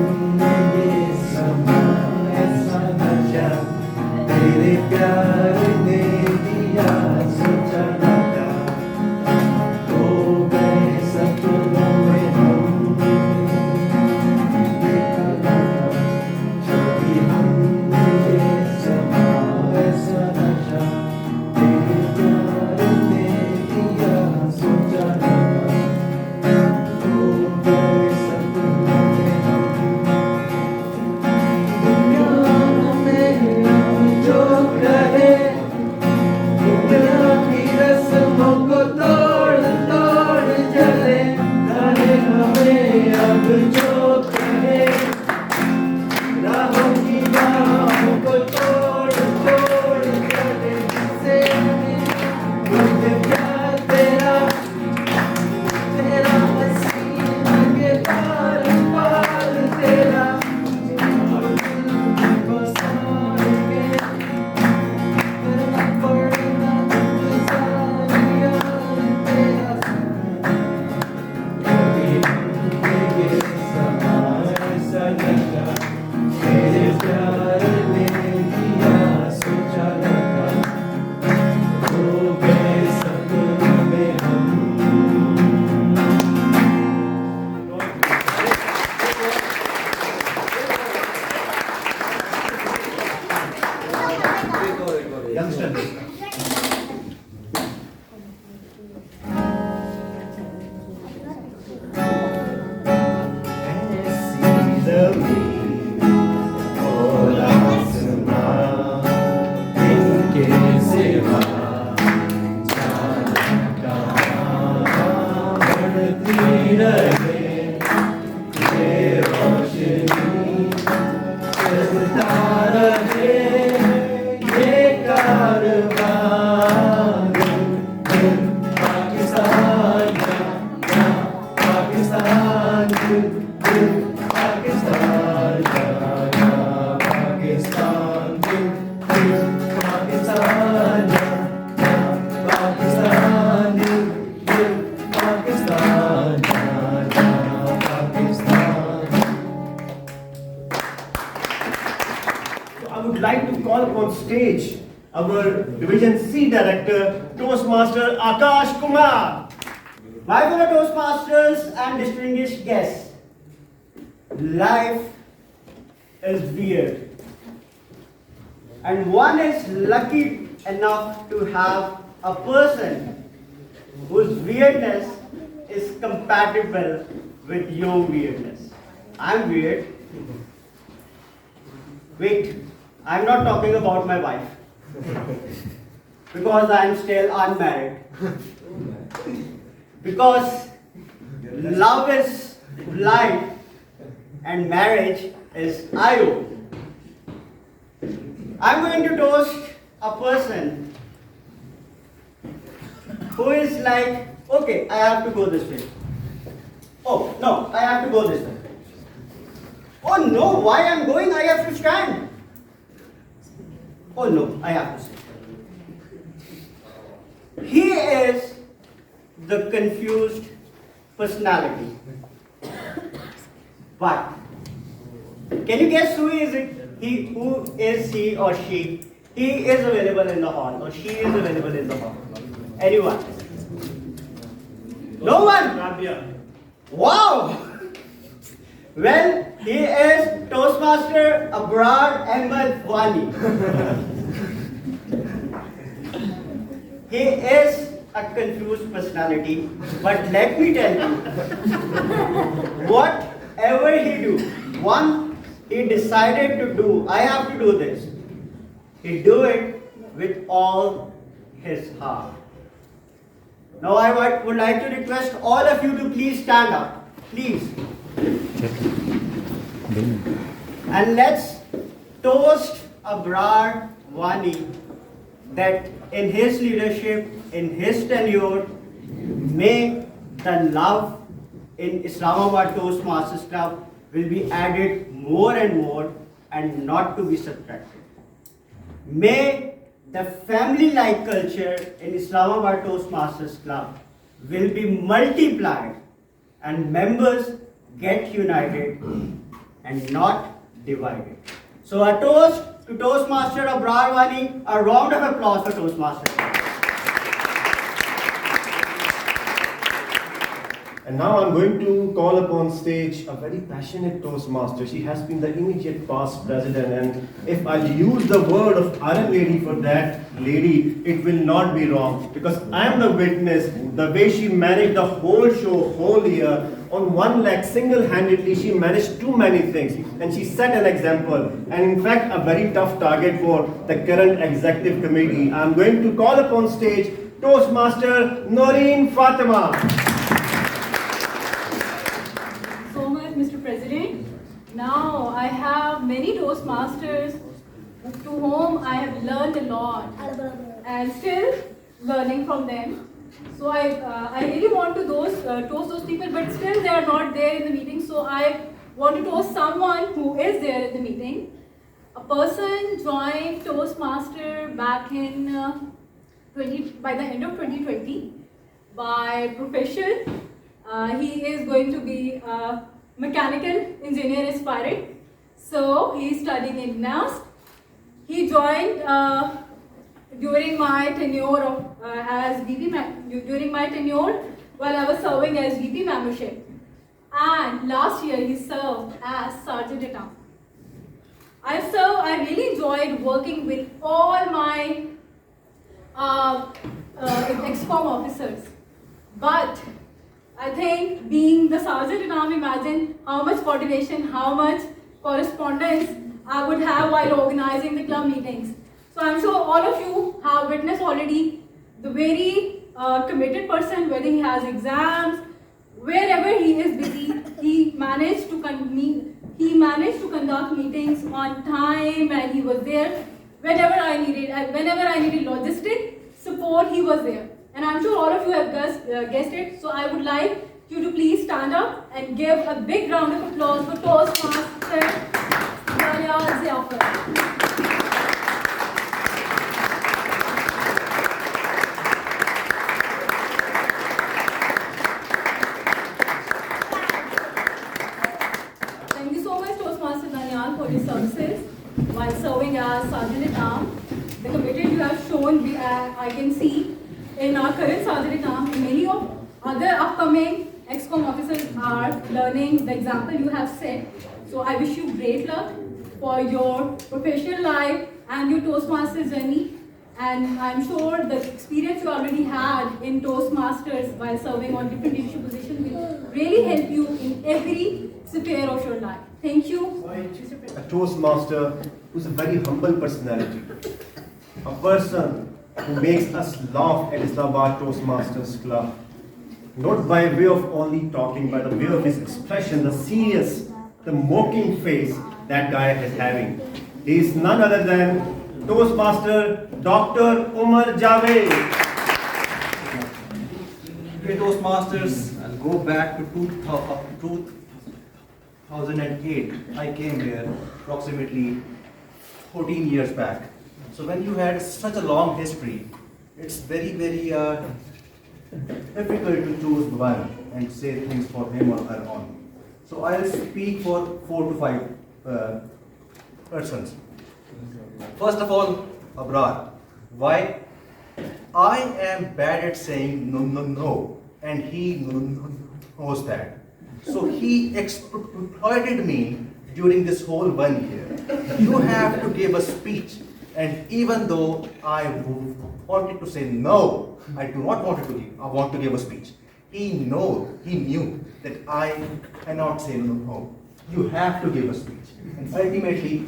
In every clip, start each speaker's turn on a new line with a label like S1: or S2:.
S1: हमने ये समा ऐसा नशा तेरे प्यार ने दिया सोचा न था हो गए सपनों में हम देखा न था कभी हमने ये समा ऐसा नशा तेरे प्यार ने दिया सोचा न था हो गए सपनों में हम दुनिया में हम जो कहे दुनिया की रस्मों को तोड़ तोड़ चले करे हमें अब जो कहे राहों की बाहों को तोड़ तोड़ चले जिसे मुझे प्यार तेरा तेरा हसीन के पार पार तेरा और दिल को सार के करना पड़ेगा गुजारिया तेरा कभी हमने ये समा ऐसा नशा तेरे प्यार ने दिया सोचा न था हो गए सपनों में हम ऐसी ज़मीन और आसमां इनके सिवा जाने कहाँ बढ़ती रहे ये रोशनी चलता रहे ये कारवां पाकिस्तान का Pakistan Pakistan Pakistan Pakistan Pakistan Pakistan Pakistan
S2: I would like to call upon stage our Division C Director, Toastmaster Akash Kumar. My fellow Toastmasters and distinguished guests, life is weird. And one is lucky enough to have a person whose weirdness is compatible with your weirdness. I'm weird. Wait, I'm not talking about my wife. Because I'm still unmarried. Because love is life and marriage is IO. I'm going to toast a person who is like, okay, I have to go this way. Oh, no, I have to go this way. Oh no, why I'm going? I have to stand. Oh no, I have to sit. He is the confused personality. But can you guess who is it? Who is he or she? He is available in the hall or she is available in the hall. Anyone? No one? Wow! Well, he is Toastmaster Akbar Ahmed Wani. He is a confused personality, but let me tell you, whatever he do, one he decided to do, I have to do this. He do it with all his heart. Now I would like to request all of you to please stand up, please. And let's toast Akbar Wani that in his leadership, in his tenure, may the love in Islamabad Toastmasters Club will be added more and more and not to be subtracted. May the family-like culture in Islamabad Toastmasters Club will be multiplied and members get united and not divided. So a toast to Toastmaster Abrar Wani, a round of applause for Toastmaster.
S3: And now I'm going to call upon stage a very passionate Toastmaster. She has been the immediate past president, and if I use the word of Iron Lady for that lady, it will not be wrong, because I am the witness, the way she managed the whole show, whole year, on one leg, single-handedly. She managed too many things, and she set an example, and in fact, a very tough target for the current executive committee. I'm going to call upon stage Toastmaster Naureen Fatima.
S4: Mr. President. Now I have many Toastmasters to whom I have learned a lot and still learning from them. So I really want to toast those people, but still they are not there in the meeting. So I want to toast someone who is there in the meeting. A person joined Toastmaster back in by the end of 2020. By profession, he is going to be mechanical engineer aspirant. So he is studying in NAST. He joined during my tenure as VP during my tenure while I was serving as VP membership. And last year he served as Sergeant at Arms. I really enjoyed working with all my ex-com officers. But I think being the Sergeant at Arms, imagine how much coordination, how much correspondence I would have while organizing the club meetings. So I'm sure all of you have witnessed already the very committed person, whether he has exams, wherever he is busy, he managed to conduct meetings on time, and he was there whenever I needed logistic support, he was there. And I'm sure all of you have guessed it. So I would like you to please stand up and give a big round of applause for Toastmaster Javed. Thank you so much, Toastmaster Daniel, for your services while serving as Sergeant at Arms. The commitment you have shown, I can see in our current Sergeant at Arms, many of other upcoming ex-com officers are learning the example you have set. So I wish you great luck for your professional life and your Toastmasters journey. And I'm sure the experience you already had in Toastmasters while serving on different leadership positions will really help you in every sphere of your life. Thank you.
S3: A Toastmaster who's a very humble personality. A person who makes us laugh at Islamabad Toastmasters Club. Not by way of only talking, by the way of his expression, the serious, the mocking face that guy is having. He is none other than Toastmaster Dr Umer Javed.
S1: Dear Toastmasters, I'll go back to 2008. I came here approximately 14 years back. So when you had such a long history, it's very, very difficult to choose one and say things for him or her on. So I'll speak for 4 to 5 persons. First of all, Abrar. Why? I am bad at saying no, and he knows that. So he exploited me during this whole 1 year. You have to give a speech, and even though I wanted to say no, I do not want to give. I want to give a speech. He knew that I cannot say no. You have to give a speech. And ultimately,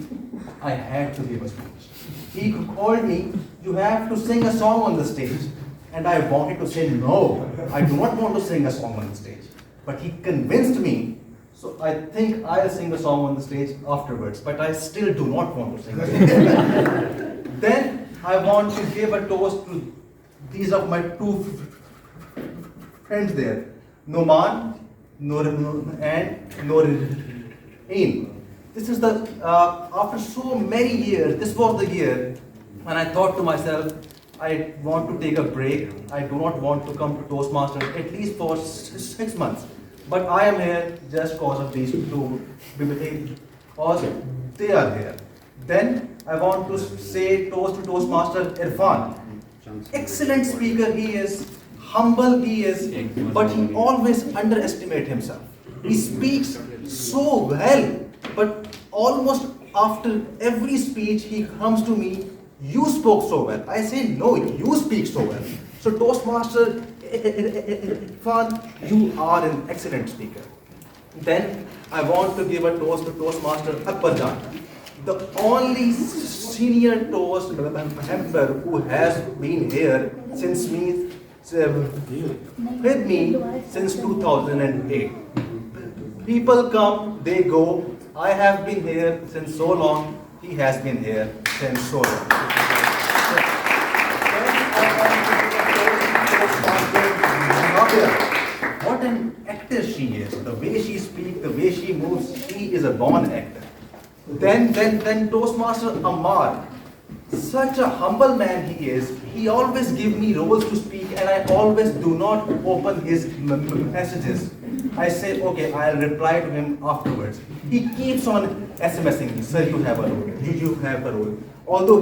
S1: I had to give a speech. He called me, you have to sing a song on the stage. And I wanted to say no, I do not want to sing a song on the stage. But he convinced me, so I think I'll sing a song on the stage afterwards. But I still do not want to sing a song. Then I want to give a toast to these are my 2 friends there, Noman, and Naureen. This is the, after so many years, this was the year when I thought to myself, I want to take a break. I do not want to come to Toastmasters at least for 6 months. But I am here just because of these 2 or they are here. Then I want to say toast to Toastmaster Irfan. Excellent speaker he is, humble he is, but he always underestimates himself. He speaks so well, but almost after every speech he comes to me, you spoke so well. I say, no, you speak so well. So Toastmaster Irfan, you are an excellent speaker. Then I want to give a toast to Toastmaster Akbar, the only senior toast member who has been here since with me since 2008. People come, they go. I have been here since so long. He has been here since so long. What an actor she is. The way she speaks, the way she moves, she is a born actor. Then Toastmaster Omair. Such a humble man he is. He always gives me roles to speak and I always do not open his messages. I say, okay, I'll reply to him afterwards. He keeps on SMSing me, sir, you have a role, you have a role. Although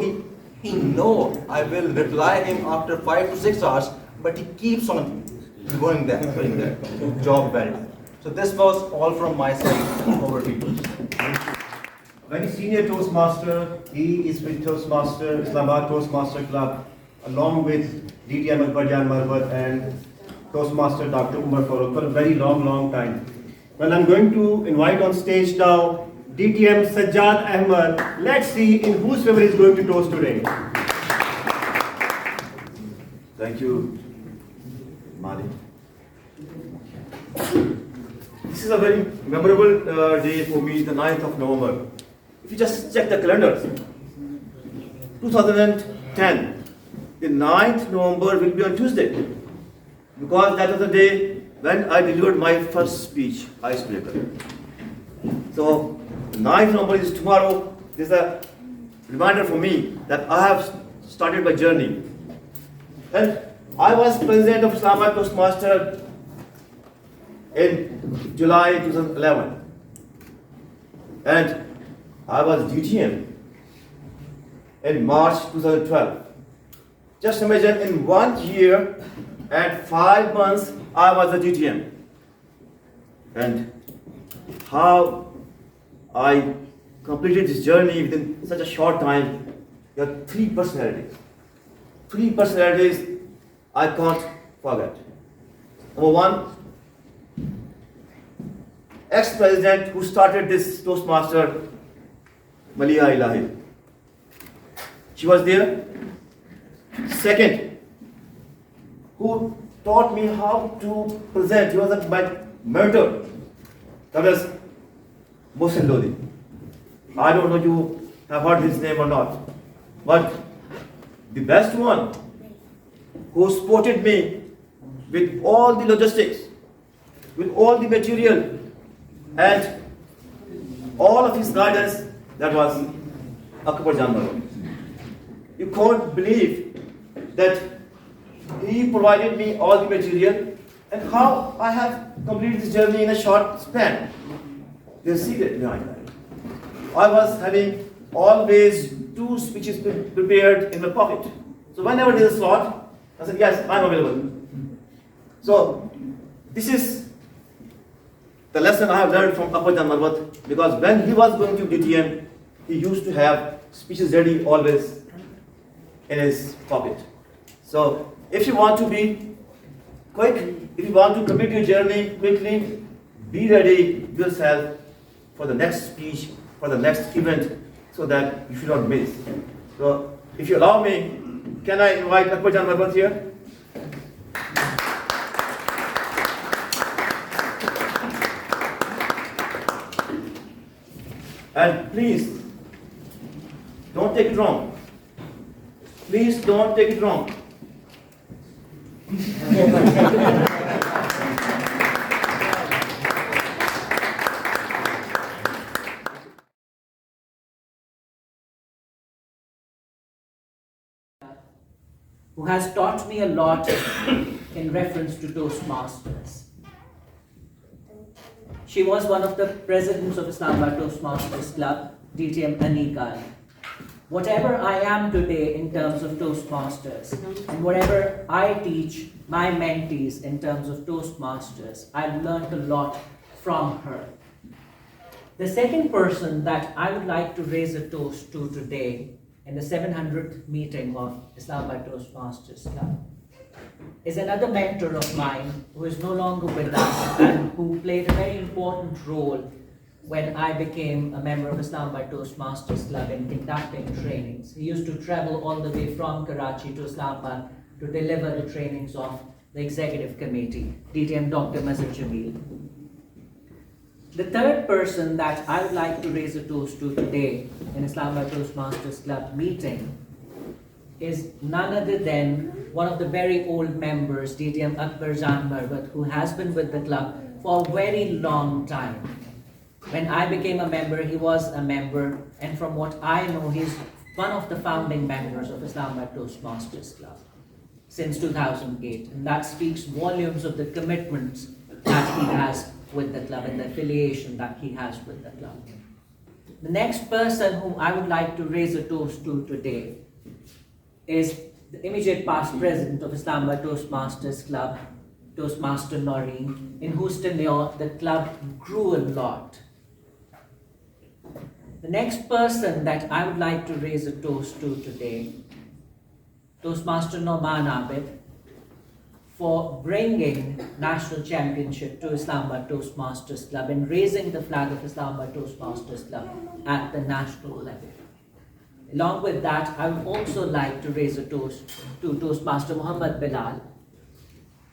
S1: he know I will reply him after 5 to 6 hours, but he keeps on doing that job well. So this was all from my side. Over to you.
S3: Very senior Toastmaster. He is with Toastmaster, Islamabad Toastmasters Club, along with DTM Marwat and Toastmaster Dr Umer Javed for a very long time. Well, I'm going to invite on stage now DTM Sajjad Ahmed. Let's see in whose favor he's going to toast today.
S5: Thank you, Malik. This is a very memorable day for me, the 9th of November. If you just check the calendars, 2010, the 9th November will be on Tuesday, because that was the day when I delivered my first speech, icebreaker. So, the 9th November is tomorrow. This is a reminder for me that I have started my journey. And I was president of Islamabad Toastmasters in July 2011. And I was DTM in March 2012. Just imagine, in 1 year and 5 months, I was a DTM. And how I completed this journey within such a short time. There are 3 personalities. 3 personalities I can't forget. Number 1, ex-president who started this Toastmaster, Malik. She was there. Second, who taught me how to present. He was my mentor. That was Mohsen Lodi. I don't know if you have heard his name or not. But the best one, who supported me with all the logistics, with all the material, and all of his guidance, that was Akbar. You can't believe that he provided me all the material and how I have completed this journey in a short span. There's a secret behind that. I was having always 2 speeches prepared in my pocket. So whenever there's a slot, I said, yes, I'm available. So this is the lesson I have learned from Akbar Marwat, because when he was going to DTM, he used to have speeches ready always in his pocket. So if you want to be quick, if you want to complete your journey quickly, be ready yourself for the next speech, for the next event, so that you should not miss. So if you allow me, can I invite Akbar Marwat here? And please, don't take it wrong. Please don't take it wrong.
S6: Who has taught me a lot in reference to Toastmasters. She was one of the presidents of Islamabad Toastmasters Club, DTM Iqbal. Whatever I am today in terms of Toastmasters, and whatever I teach my mentees in terms of Toastmasters, I've learned a lot from her. The second person that I would like to raise a toast to today in the 700th meeting of Islamabad Toastmasters Club is another mentor of mine who is no longer with us and who played a very important role when I became a member of Islamabad Toastmasters Club in conducting trainings. He used to travel all the way from Karachi to Islamabad to deliver the trainings of the executive committee, DTM Dr Umer Javed. The third person that I would like to raise a toast to today in Islamabad Toastmasters Club meeting is none other than one of the very old members, DTM Akbar Marwat, who has been with the club for a very long time. When I became a member, he was a member, and from what I know, he's one of the founding members of Islamabad Toastmasters Club since 2008, and that speaks volumes of the commitments that he has with the club and the affiliation that he has with the club. The next person whom I would like to raise a toast to today is the immediate past president of Islamabad Toastmasters Club, Toastmaster Naureen, in whose tenure the club grew a lot. The next person that I would like to raise a toast to today, Toastmaster Naureen Fatima, for bringing national championship to Islamabad Toastmasters Club and raising the flag of Islamabad Toastmasters Club at the national level. Along with that, I would also like to raise a toast to Toastmaster Muhammad Bilal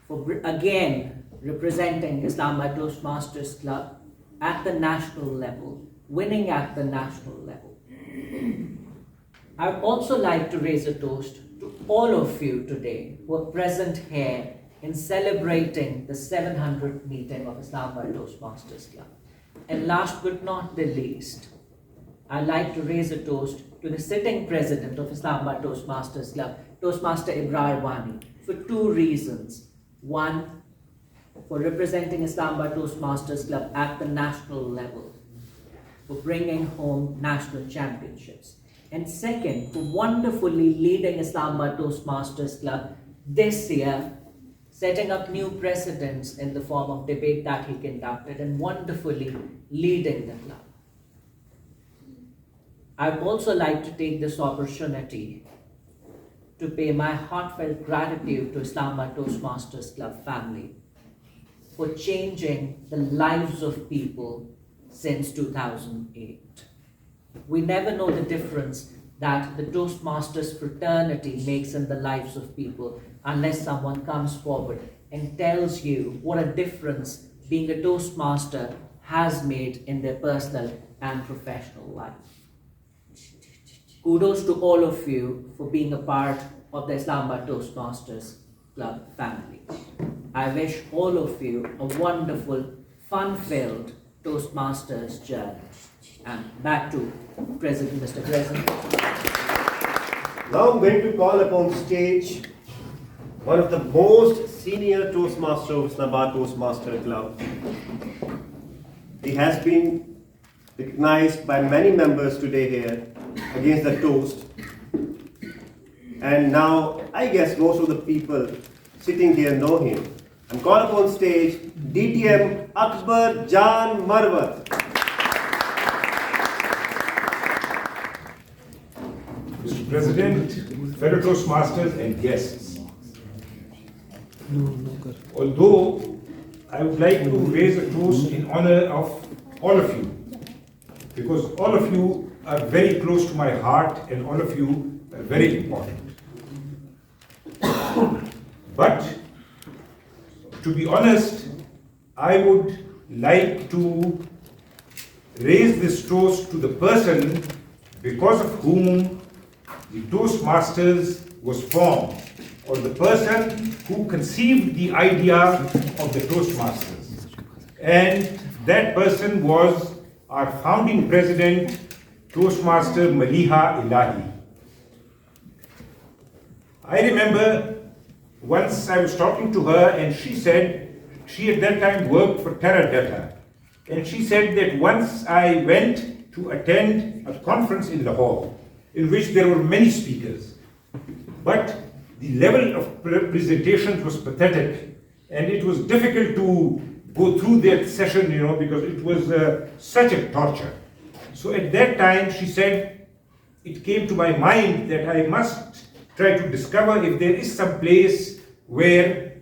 S6: for again representing Islamabad Toastmasters Club at the national level, winning at the national level. I would also like to raise a toast to all of you today who are present here in celebrating the 700th meeting of Islamabad Toastmasters Club. And last but not the least, I'd like to raise a toast to the sitting president of Islamabad Toastmasters Club, Toastmaster Iqbal, for two reasons. One, for representing Islamabad Toastmasters Club at the national level, for bringing home national championships. And second, for wonderfully leading Islamabad Toastmasters Club this year, setting up new precedents in the form of debate that he conducted and wonderfully leading the club. I would also like to take this opportunity to pay my heartfelt gratitude to Islamabad Toastmasters Club family for changing the lives of people since 2008. We never know the difference that the Toastmasters fraternity makes in the lives of people unless someone comes forward and tells you what a difference being a Toastmaster has made in their personal and professional life. Kudos to all of you for being a part of the Islamabad Toastmasters Club family. I wish all of you a wonderful, fun-filled Toastmasters journey. And back to President, Mr. President.
S3: Now I'm going to call upon stage one of the most senior Toastmasters of Islamabad Toastmaster Club. He has been recognized by many members today here against the toast. And now I guess most of the people sitting here know him. I'm calling upon stage DTM Akbar Marwat.
S7: Mr. President, fellow Toastmasters and guests. Although I would like to raise a toast in honor of all of you, because all of you are very close to my heart and all of you are very important. But to be honest, I would like to raise this toast to the person because of whom the Toastmasters was formed, or the person who conceived the idea of the Toastmasters. And that person was our founding president, Toastmaster Malik. I remember once I was talking to her and she said she at that time worked for Terra Data And she said that once I went to attend a conference in Lahore, in which there were many speakers, but the level of presentations was pathetic, and it was difficult to go through that session, because it was such a torture. So at that time, she said, it came to my mind that I must try to discover if there is some place where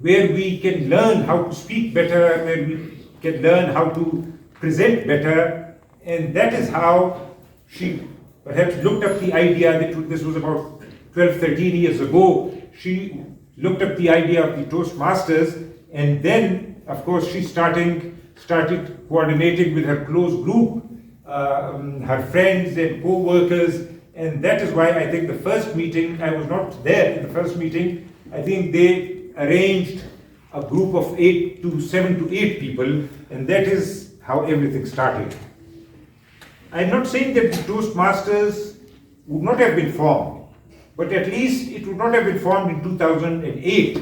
S7: we can learn how to speak better, where we can learn how to present better. And that is how she perhaps looked up the idea. That this was about 12, 13 years ago. She looked up the idea of the Toastmasters, and then, of course, she started coordinating with her close group, her friends and co-workers, and that is why I think the first meeting, I was not there in the first meeting, I think they arranged a group of 7 to 8 people, and that is how everything started. I'm not saying that the Toastmasters would not have been formed, but at least it would not have been formed in 2008.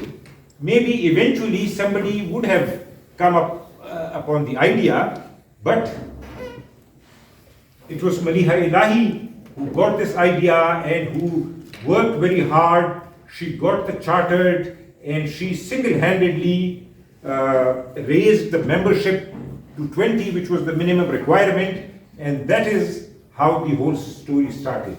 S7: Maybe eventually somebody would have come up upon the idea, but it was Maliha Ilahi who got this idea and who worked very hard. She got the chartered, and she single-handedly raised the membership to 20, which was the minimum requirement, and that is how the whole story started.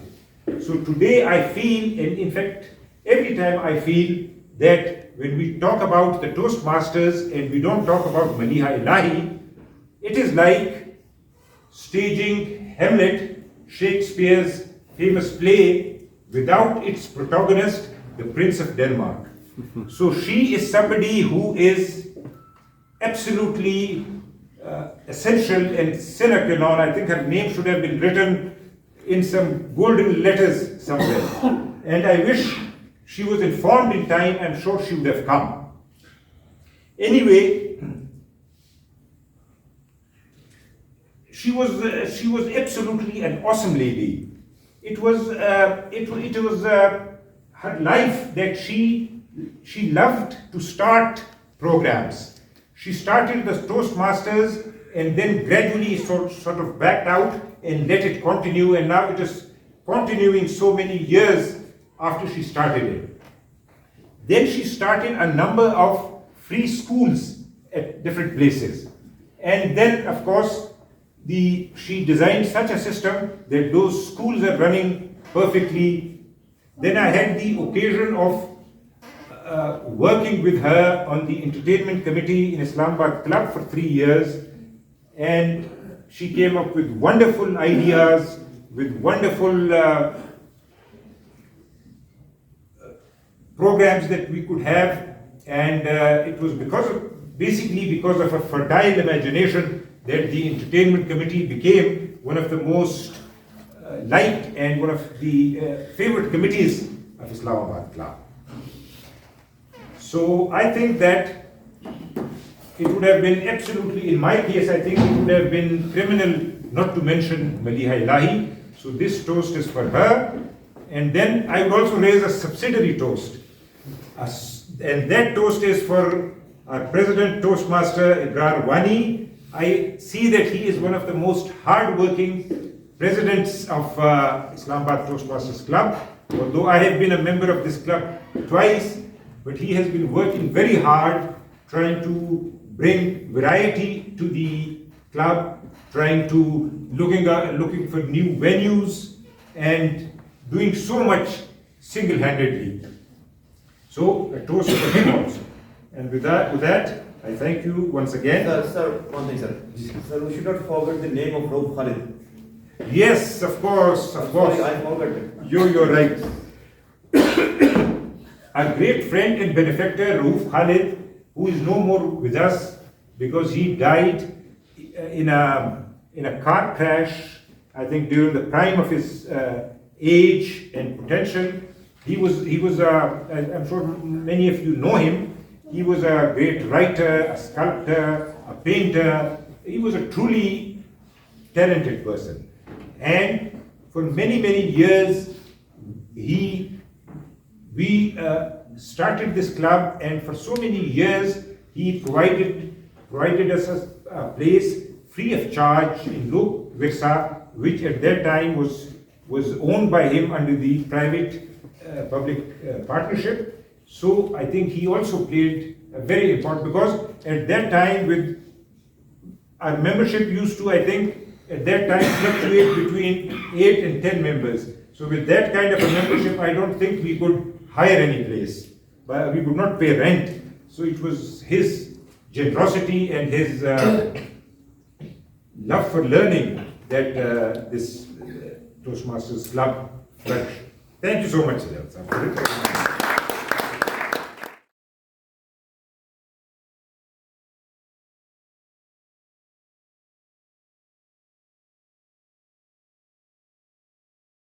S7: So today I feel, and in fact every time I feel, that when we talk about the Toastmasters and we don't talk about Maliha Ilahi, it is like staging Hamlet, Shakespeare's famous play, without its protagonist, the Prince of Denmark. So she is somebody who is absolutely essential and sine qua non. I think her name should have been written in some golden letters somewhere. And I wish she was informed in time. I'm sure she would have come. Anyway, she was absolutely an awesome lady. It was her life that she loved to start programs. She started the Toastmasters and then gradually sort of backed out and let it continue, and now it is continuing so many years after she started it. Then she started a number of free schools at different places. And then, of course, she designed such a system that those schools are running perfectly. Then I had the occasion of working with her on the entertainment committee in Islamabad Club for 3 years, and she came up with wonderful ideas, with wonderful programs that we could have, and it was basically because of a fertile imagination that the entertainment committee became one of the most liked and one of the favorite committees of Islamabad Club. So I think that it would have been absolutely, in my case, I think it would have been criminal not to mention Maliha Ilahi. So this toast is for her. And then I would also raise a subsidiary toast. And that toast is for our President Toastmaster Ibrar Wani. I see that he is one of the most hard-working presidents of Islamabad Toastmasters Club. Although I have been a member of this club twice, but he has been working very hard, trying to bring variety to the club, trying to looking for new venues, and doing so much single-handedly. So a toast for him also. And with that, I thank you once again.
S8: Sir, one thing, sir. Sir, we should not forget the name of Rauf Khalid.
S7: Yes, of course.
S8: Sorry, I forgot it.
S7: You're right. A great friend and benefactor, Rauf Khalid, who is no more with us because he died in a car crash, I think during the prime of his age and potential. He was I'm sure many of you know him. He was a great writer, a sculptor, a painter. He was a truly talented person. And for many, many years, we started this club, and for so many years, he provided provided us a place free of charge in Lok Virsa, which at that time was owned by him under the private-public partnership. So I think he also played a very important, because at that time with our membership used to, I think, at that time fluctuate between 8 and 10 members. So with that kind of a membership, I don't think we could hire any place. But we could not pay rent. So it was his generosity and his love for learning that this Toastmasters Club flourished. Thank you so much, Sajjad.